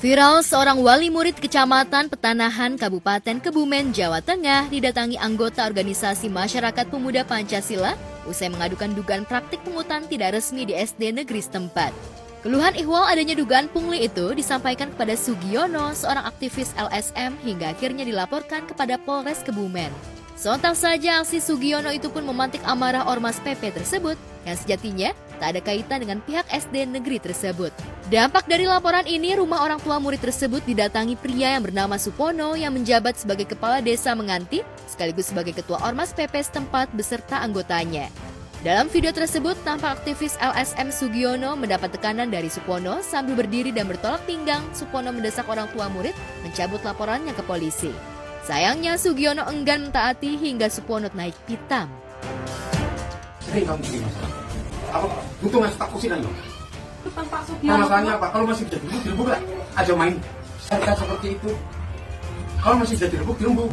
Viral seorang wali murid Kecamatan Petanahan, Kabupaten Kebumen, Jawa Tengah didatangi anggota organisasi masyarakat pemuda Pancasila usai mengadukan dugaan praktik pungutan tidak resmi di SD negeri setempat. Keluhan ihwal adanya dugaan pungli itu disampaikan kepada Sugiono, seorang aktivis LSM, hingga akhirnya dilaporkan kepada Polres Kebumen. Sontak saja aksi Sugiono itu pun memantik amarah Ormas PP tersebut yang sejatinya tak ada kaitan dengan pihak SD negeri tersebut. Dampak dari laporan ini, rumah orang tua murid tersebut didatangi pria yang bernama Supono yang menjabat sebagai kepala desa Menganti sekaligus sebagai ketua Ormas PP setempat beserta anggotanya. Dalam video tersebut, tampak aktivis LSM Sugiono mendapat tekanan dari Supono sambil berdiri dan bertolak pinggang. Supono mendesak orang tua murid mencabut laporannya ke polisi. Sayangnya Sugiono enggan mentaati hingga Supono naik pitam. Sering kamu bikin masalah. Apa? Butuh ngasih tak kusin aja. Pak Sugiono. Masalahnya apa? Kalau masih bisa direbuk lah. Aja main. Saya seperti itu. Kalau masih bisa dirembuk.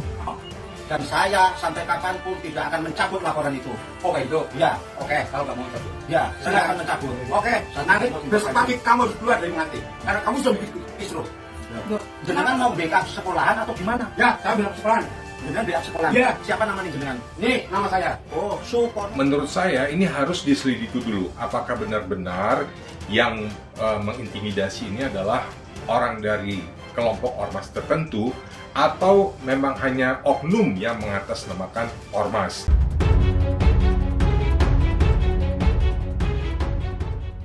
Dan saya sampai kapanpun tidak akan mencabut laporan itu. Oke, itu? Ya, oke. Kalau nggak mau cabut? Ya, saya akan mencabut. Oke, nanti besok pagi kamu harus keluar dari Menganti. Karena kamu sudah bikin kisruh. Jenengan mau backup sekolahan atau gimana? Ya, saya backup sekolahan. Jenengan backup sekolahan? Ya. Siapa namanya jenengan? Ini nama saya. Oh, Supon. Menurut saya ini harus diselidiki dulu. Apakah benar-benar yang mengintimidasi ini adalah orang dari kelompok ormas tertentu atau memang hanya oknum yang mengatasnamakan ormas.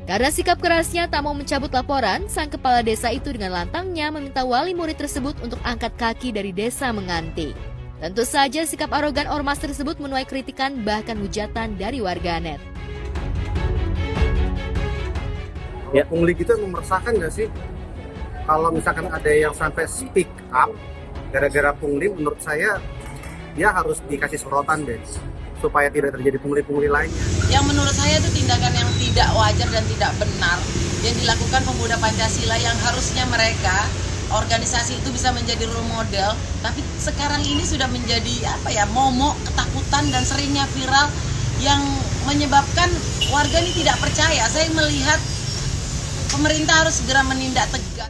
Karena sikap kerasnya tak mau mencabut laporan, sang kepala desa itu dengan lantangnya meminta wali murid tersebut untuk angkat kaki dari desa Menganti. Tentu saja sikap arogan ormas tersebut menuai kritikan bahkan hujatan dari warganet. Ya, pungli gitu emang meresahkan nggak sih? Kalau misalkan ada yang sampai speak up gara-gara pungli, menurut saya ya harus dikasih sorotan deh, supaya tidak terjadi pungli-pungli lainnya. Yang menurut saya itu tindakan yang tidak wajar dan tidak benar yang dilakukan pemuda Pancasila yang harusnya mereka organisasi itu bisa menjadi role model, tapi sekarang ini sudah menjadi momok, ketakutan dan seringnya viral yang menyebabkan warga ini tidak percaya. Saya melihat pemerintah harus segera menindak tegas.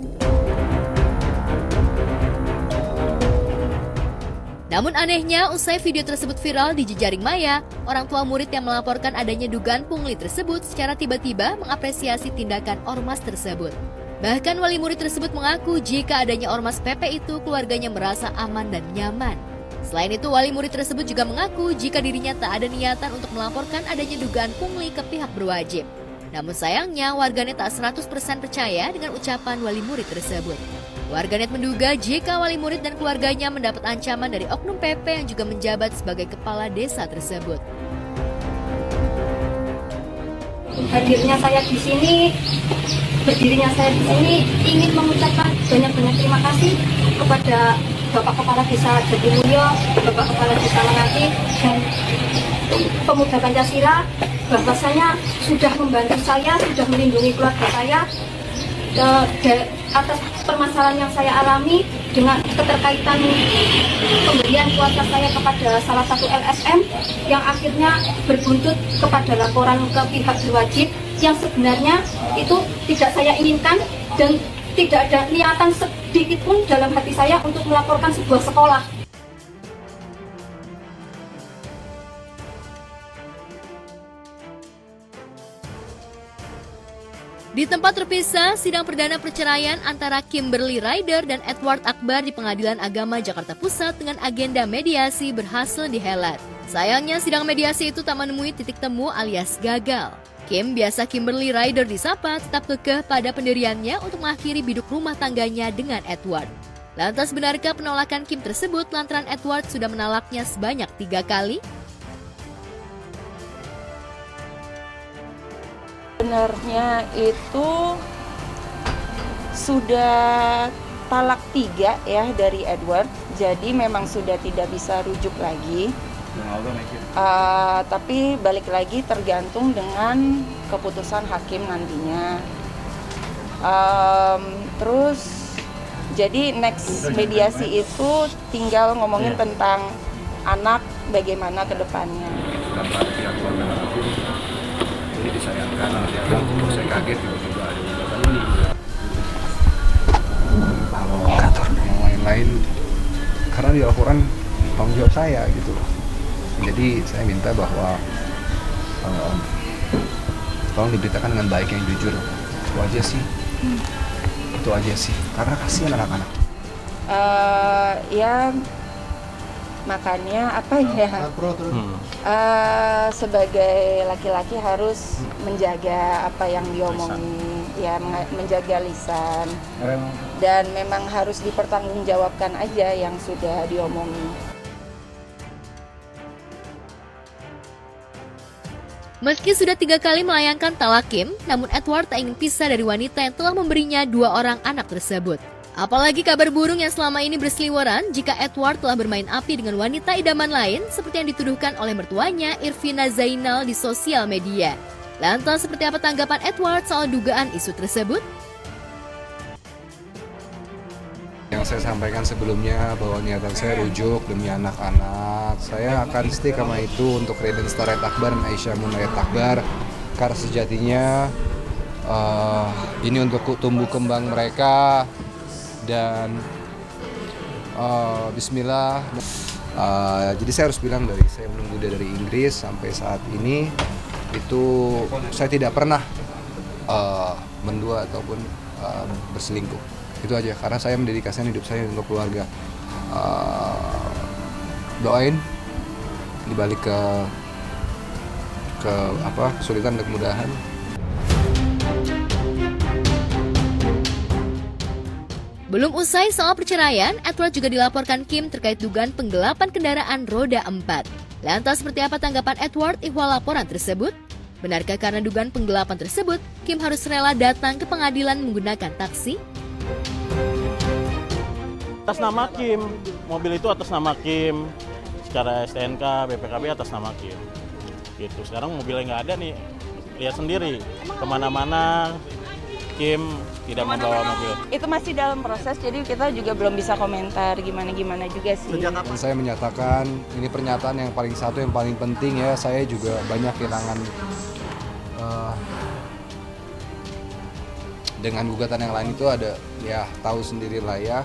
Namun anehnya, usai video tersebut viral di jejaring maya, orang tua murid yang melaporkan adanya dugaan pungli tersebut secara tiba-tiba mengapresiasi tindakan ormas tersebut. Bahkan wali murid tersebut mengaku jika adanya ormas PP itu keluarganya merasa aman dan nyaman. Selain itu, wali murid tersebut juga mengaku jika dirinya tak ada niatan untuk melaporkan adanya dugaan pungli ke pihak berwajib. Namun sayangnya warganet tak 100% percaya dengan ucapan wali murid tersebut. Warganet menduga jika wali murid dan keluarganya mendapat ancaman dari oknum PP yang juga menjabat sebagai kepala desa tersebut. Hadirnya saya di sini, berdirinya saya di sini ingin mengucapkan banyak-banyak terima kasih kepada Bapak Kepala Desa Jatimulyo, Bapak Kepala Desa Menganti, dan pemuda Pancasila bahwasanya sudah membantu saya, sudah melindungi keluarga saya atas permasalahan yang saya alami dengan keterkaitan pemberian kuota saya kepada salah satu LSM yang akhirnya berbuntut kepada laporan ke pihak berwajib yang sebenarnya itu tidak saya inginkan dan tidak ada niatan sedikit pun dalam hati saya untuk melaporkan sebuah sekolah. Di tempat terpisah, sidang perdana perceraian antara Kimberly Ryder dan Edward Akbar di Pengadilan Agama Jakarta Pusat dengan agenda mediasi berhasil dihelat. Sayangnya sidang mediasi itu tak menemui titik temu alias gagal. Kim, biasa Kimberly Ryder disapa, tetap kekeh pada pendiriannya untuk mengakhiri biduk rumah tangganya dengan Edward. Lantas benarkah penolakan Kim tersebut lantaran Edward sudah menolaknya sebanyak 3 kali? Sebenarnya itu sudah talak 3 ya dari Edward, jadi memang sudah tidak bisa rujuk lagi. Tapi balik lagi tergantung dengan keputusan hakim nantinya. Terus jadi next mediasi itu tinggal ngomongin tentang anak bagaimana ke depannya. Jadi disayangkan, saya kaget tiba-tiba ada unggahan ini. saya gitu loh. Jadi saya minta bahwa tolong diberitakan dengan baik yang jujur. Itu aja sih. Itu aja sih. Karena kasihan anak-anak. Ya makanya apa ya? Sebagai laki-laki harus menjaga apa yang diomongin, ya menjaga lisan. Dan memang harus dipertanggungjawabkan aja yang sudah diomongin. Meski sudah 3 kali melayangkan talakim, namun Edward tak ingin pisah dari wanita yang telah memberinya 2 orang anak tersebut. Apalagi kabar burung yang selama ini berseliweran jika Edward telah bermain api dengan wanita idaman lain seperti yang dituduhkan oleh mertuanya Irvina Zainal di sosial media. Lantas seperti apa tanggapan Edward soal dugaan isu tersebut? Yang saya sampaikan sebelumnya bahwa niatan saya rujuk demi anak-anak. Saya akan stick sama itu untuk Raden Starayat Akbar dan Aisyah Munayat Akbar. Karena sejatinya ini untuk tumbuh kembang mereka. Dan bismillah. Jadi saya harus bilang saya menunggu dia dari Inggris sampai saat ini itu saya tidak pernah mendua ataupun berselingkuh. Itu aja, karena saya mendedikasikan hidup saya untuk keluarga. Doain dibalik kesulitan dan kemudahan. Belum usai soal perceraian, Edward juga dilaporkan Kim terkait dugaan penggelapan kendaraan roda 4. Lantas seperti apa tanggapan Edward ihwal laporan tersebut? Benarkah karena dugaan penggelapan tersebut, Kim harus rela datang ke pengadilan menggunakan taksi? Atas nama Kim, mobil itu atas nama Kim, secara STNK, BPKB atas nama Kim. Gitu. Sekarang mobilnya nggak ada nih, lihat sendiri, kemana-mana Kim tidak membawa mobil. Itu masih dalam proses, jadi kita juga belum bisa komentar gimana-gimana juga sih. Dan saya menyatakan, ini pernyataan yang paling penting ya, saya juga banyak kehilangan dengan gugatan yang lain itu ada, ya tahu sendirilah ya.